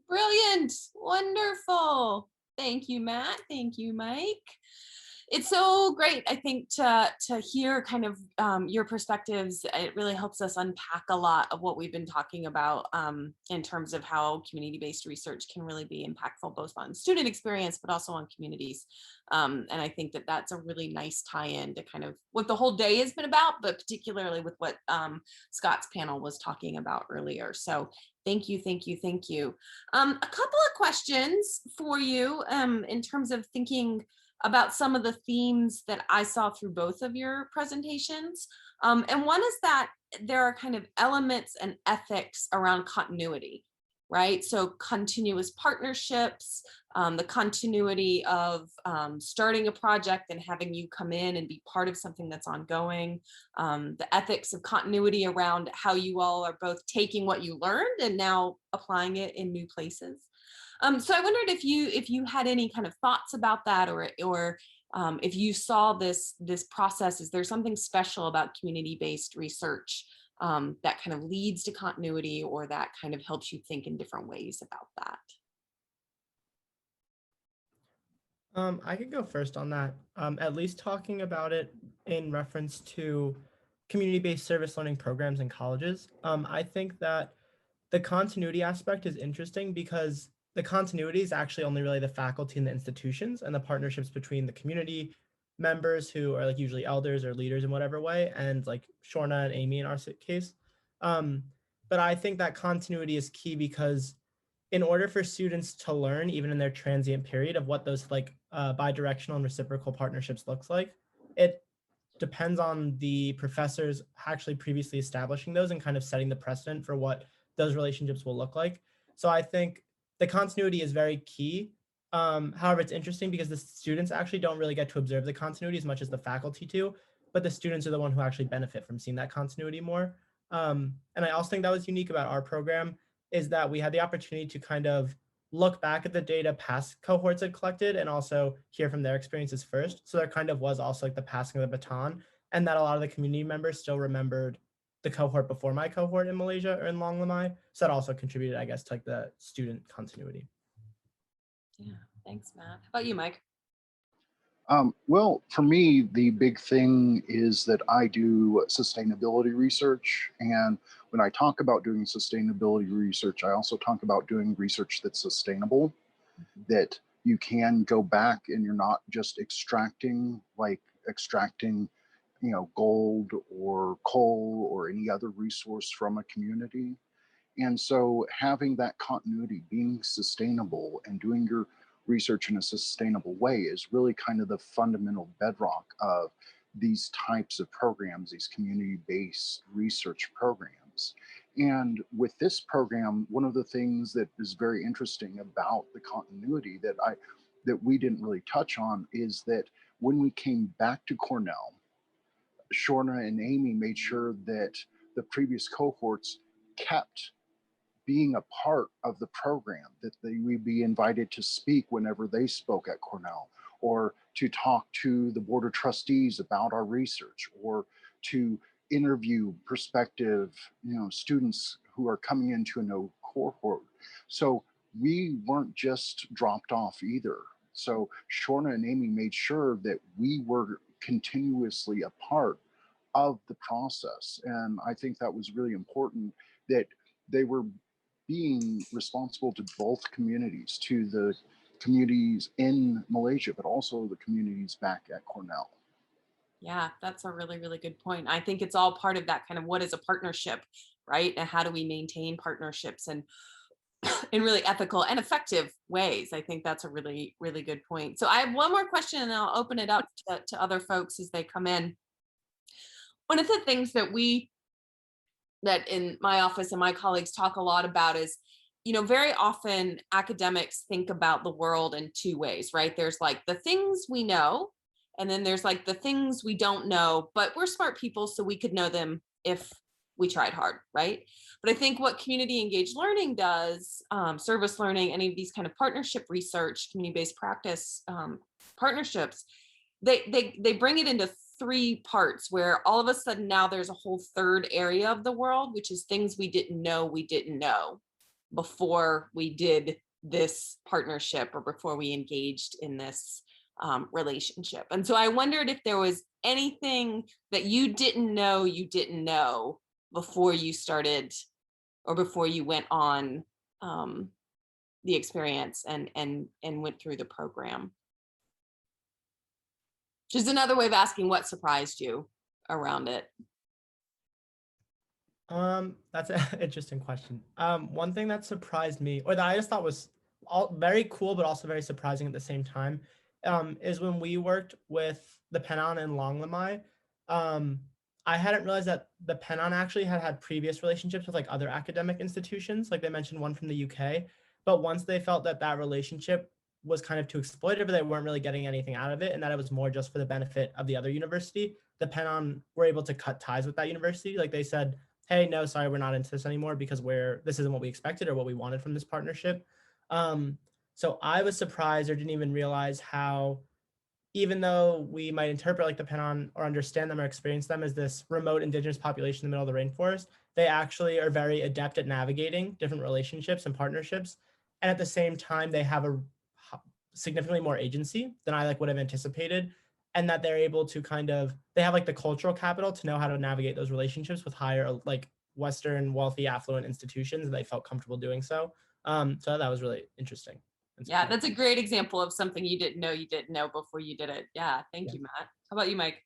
Brilliant. Wonderful. Thank you, Matt. Thank you, Mike. It's so great, I think, to hear kind of your perspectives. It really helps us unpack a lot of what we've been talking about in terms of how community-based research can really be impactful, both on student experience, but also on communities. And I think that that's a really nice tie-in to kind of what the whole day has been about, but particularly with what Scott's panel was talking about earlier. So thank you, thank you, thank you. A couple of questions for you in terms of thinking about some of the themes that I saw through both of your presentations. And one is that there are kind of elements and ethics around continuity, right? So continuous partnerships, the continuity of starting a project and having you come in and be part of something that's ongoing, the ethics of continuity around how you all are both taking what you learned and now applying it in new places. So I wondered if you had any kind of thoughts about that, or if you saw this process. Is there something special about community-based research that kind of leads to continuity, or that kind of helps you think in different ways about that? I could go first on that. At least talking about it in reference to community-based service learning programs in colleges. I think that the continuity aspect is interesting because the continuity is actually only really the faculty and the institutions, and the partnerships between the community members who are like usually elders or leaders in whatever way, and like Shorna and Amy in our case. Um, but I think that continuity is key because in order for students to learn, even in their transient period, of what those like bidirectional and reciprocal partnerships looks like, it depends on the professors actually previously establishing those and kind of setting the precedent for what those relationships will look like. So I think the continuity is very key. However, it's interesting because the students actually don't really get to observe the continuity as much as the faculty do, but the students are the one who actually benefit from seeing that continuity more. And I also think that was unique about our program is that we had the opportunity to kind of look back at the data past cohorts had collected and also hear from their experiences first. So there kind of was also like the passing of the baton, and that a lot of the community members still remembered the cohort before my cohort in Malaysia or in Long Lamai. So that also contributed, I guess, to like the student continuity. Yeah, thanks, Matt. How about you, Mike? Well, for me, the big thing is that I do sustainability research. And when I talk about doing sustainability research, I also talk about doing research that's sustainable, that you can go back and you're not just extracting, gold or coal or any other resource from a community. And so having that continuity, being sustainable and doing your research in a sustainable way is really kind of the fundamental bedrock of these types of programs, these community-based research programs. And with this program, one of the things that is very interesting about the continuity that we didn't really touch on is that when we came back to Cornell, Shorna and Amy made sure that the previous cohorts kept being a part of the program, that they would be invited to speak whenever they spoke at Cornell, or to talk to the board of trustees about our research, or to interview prospective students who are coming into a new cohort. So we weren't just dropped off either. So Shorna and Amy made sure that we were continuously a part of the process. And I think that was really important, that they were being responsible to both communities, to the communities in Malaysia, but also the communities back at Cornell. Yeah, that's a really, really good point. I think it's all part of that kind of what is a partnership, right? And how do we maintain partnerships and in really ethical and effective ways? I think that's a really, really good point. So I have one more question and then I'll open it up to other folks as they come in. One of the things that in my office and my colleagues talk a lot about is, very often academics think about the world in two ways, right? There's like the things we know, and then there's like the things we don't know, but we're smart people, so we could know them if we tried hard, right? But I think what community engaged learning does, service learning, any of these kind of partnership research, community-based practice partnerships, they bring it into three parts where all of a sudden now there's a whole third area of the world, which is things we didn't know we didn't know. before we did this partnership or before we engaged in this relationship. And so I wondered if there was anything that you didn't know before you started or before you went on the experience and went through the program. Just another way of asking what surprised you around it. That's an interesting question. One thing that surprised me, or that I just thought was all very cool, but also very surprising at the same time, is when we worked with the Pennon and Longlemai. I hadn't realized that the Pennon actually had previous relationships with like other academic institutions. Like they mentioned one from the UK, but once they felt that that relationship was kind of too exploitative, they weren't really getting anything out of it, and that it was more just for the benefit of the other university, the Pennon were able to cut ties with that university. Like they said, hey, no, sorry, we're not into this anymore because this isn't what we expected or what we wanted from this partnership. So I was surprised or didn't even realize how, even though we might interpret like the Pennon or understand them or experience them as this remote indigenous population in the middle of the rainforest, they actually are very adept at navigating different relationships and partnerships. And at the same time, they have a significantly more agency than I like would have anticipated. And that they're able to they have like the cultural capital to know how to navigate those relationships with higher, like Western wealthy, affluent institutions, and they felt comfortable doing so. So that was really interesting. Yeah, that's a great example of something you didn't know before you did it. Yeah, thank you, Matt. How about you, Mike?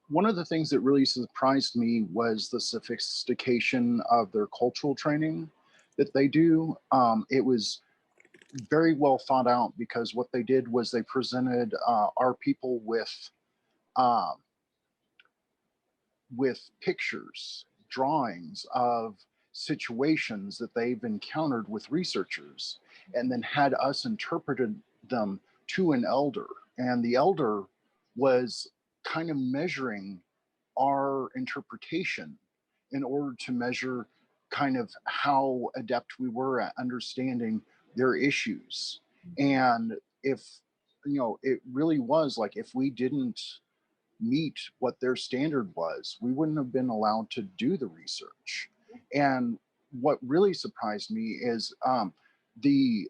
One of the things that really surprised me was the sophistication of their cultural training that they do. It was very well thought out because what they did was they presented our people uh, with pictures, drawings of situations that they've encountered with researchers, and then had us interpreted them to an elder. And the elder was kind of measuring our interpretation in order to measure kind of how adept we were at understanding their issues. And if, it really was like if we didn't meet what their standard was, we wouldn't have been allowed to do the research. And what really surprised me is the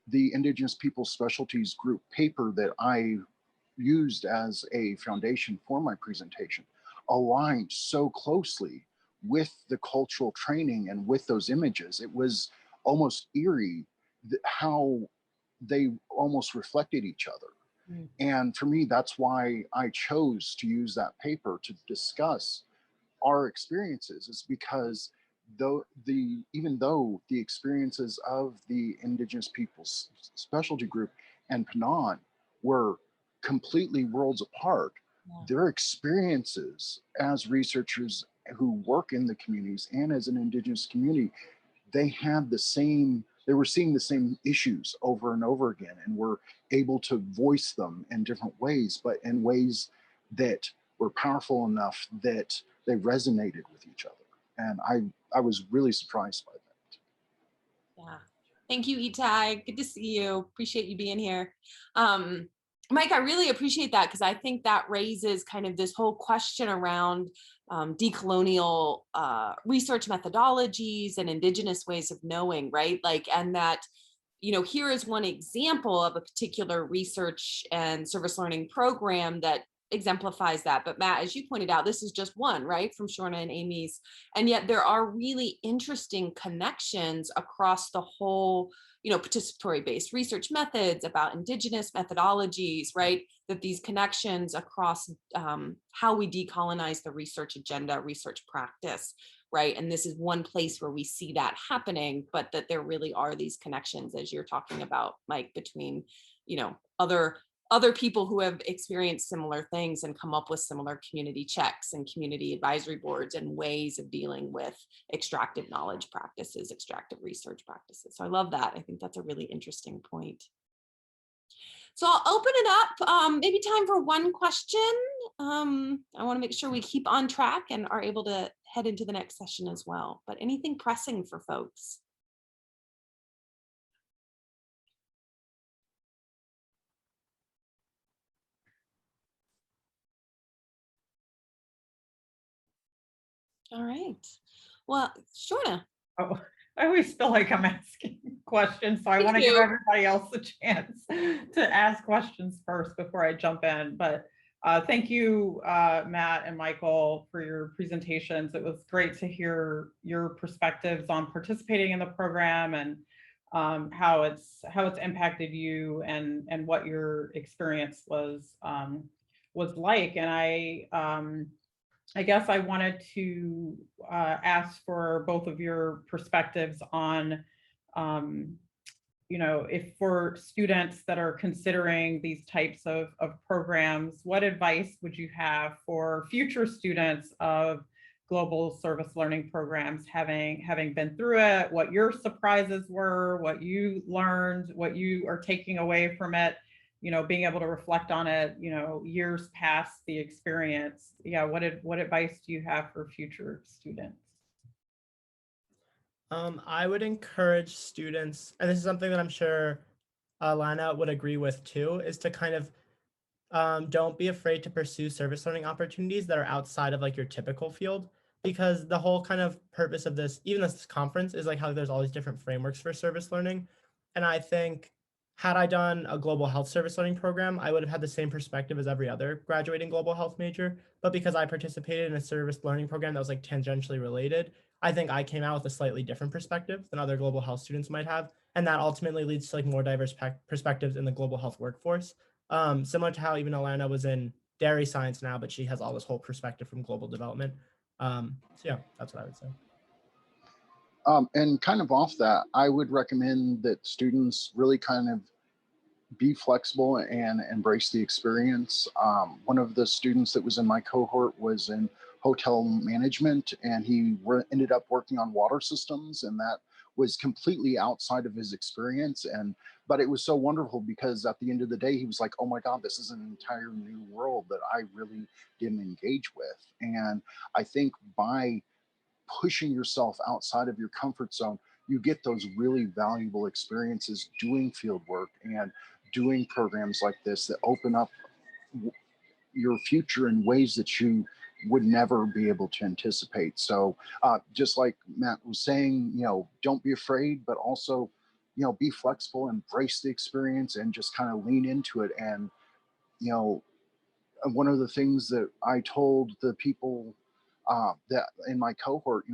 the Indigenous Peoples Specialties Group paper that I used as a foundation for my presentation aligned so closely with the cultural training and with those images. It was almost eerie how they almost reflected each other. And for me, that's why I chose to use that paper to discuss our experiences, is because even though the experiences of the Indigenous Peoples Specialty Group and Panan were completely worlds apart, their experiences as researchers who work in the communities and as an Indigenous community, they were seeing the same issues over and over again and were able to voice them in different ways, but in ways that were powerful enough that they resonated with each other. And I was really surprised by that. Yeah. Thank you, Itai. Good to see you. Appreciate you being here. Mike, I really appreciate that because I think that raises kind of this whole question around decolonial research methodologies and Indigenous ways of knowing, right? Like, and that, here is one example of a particular research and service learning program that exemplifies that. But Matt, as you pointed out, this is just one, right, from Shorna and Amy's. And yet there are really interesting connections across the whole, participatory-based research methods, about Indigenous methodologies, right? That these connections across how we decolonize the research agenda, research practice, right? And this is one place where we see that happening, but that there really are these connections, as you're talking about, Mike, between, other people who have experienced similar things and come up with similar community checks and community advisory boards and ways of dealing with extractive knowledge practices, extractive research practices. So I love that. I think that's a really interesting point. So I'll open it up, maybe time for one question. I want to make sure we keep on track and are able to head into the next session as well, but anything pressing for folks? All right. Well, Shorna. Oh, I always feel like I'm asking questions, so I Me want to give too. everybody else a chance to ask questions first before I jump in. But thank you, Matt and Michael, for your presentations. It was great to hear your perspectives on participating in the program and how it's impacted you and what your experience was like. And I guess I wanted to ask for both of your perspectives on, if for students that are considering these types of programs, what advice would you have for future students of global service learning programs, having been through it, what your surprises were, what you learned, what you are taking away from it, being able to reflect on it, years past the experience. Yeah, what advice do you have for future students? I would encourage students, and this is something that I'm sure Lana would agree with too, is to kind of don't be afraid to pursue service learning opportunities that are outside of like your typical field, because the whole kind of purpose of this, even this conference, is like how there's all these different frameworks for service learning. And I think had I done a global health service learning program, I would have had the same perspective as every other graduating global health major. But because I participated in a service learning program that was like tangentially related, I think I came out with a slightly different perspective than other global health students might have. And that ultimately leads to like more diverse perspectives in the global health workforce. Similar to how even Alana was in dairy science now, but she has all this whole perspective from global development. So yeah, that's what I would say. And kind of off that, I would recommend that students really kind of be flexible and embrace the experience. One of the students that was in my cohort was in hotel management, and he ended up working on water systems, and that was completely outside of his experience. But it was so wonderful because at the end of the day, he was like, "Oh my God, this is an entire new world that I really didn't engage with." And I think by pushing yourself outside of your comfort zone, you get those really valuable experiences doing field work and doing programs like this that open up your future in ways that you would never be able to anticipate. So just like Matt was saying, don't be afraid, but also, be flexible, embrace the experience, and just kind of lean into it. And, one of the things that I told the people that in my cohort,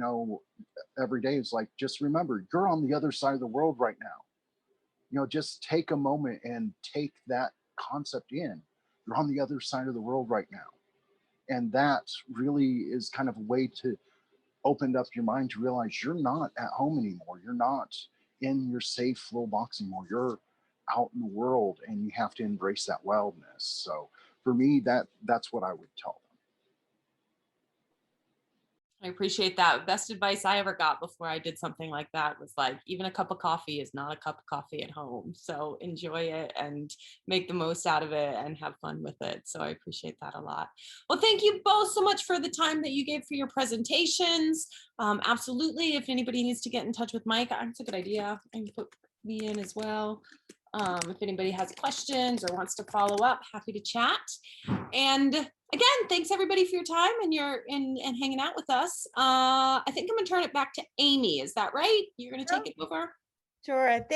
every day is like, just remember, you're on the other side of the world right now. Just take a moment and take that concept in. You're on the other side of the world right now. And that really is kind of a way to open up your mind to realize you're not at home anymore. You're not in your safe little box anymore. You're out in the world, and you have to embrace that wildness. So for me, that's what I would tell them. I appreciate that. Best advice I ever got before I did something like that was like, even a cup of coffee is not a cup of coffee at home. So enjoy it and make the most out of it and have fun with it. So I appreciate that a lot. Well, thank you both so much for the time that you gave for your presentations. Absolutely. If anybody needs to get in touch with Mike, that's a good idea. I can put me in as well. If anybody has questions or wants to follow up, happy to chat. And again, thanks everybody for your time and and hanging out with us. I think I'm gonna turn it back to Amy. Is that right? You're gonna take it over? Sure.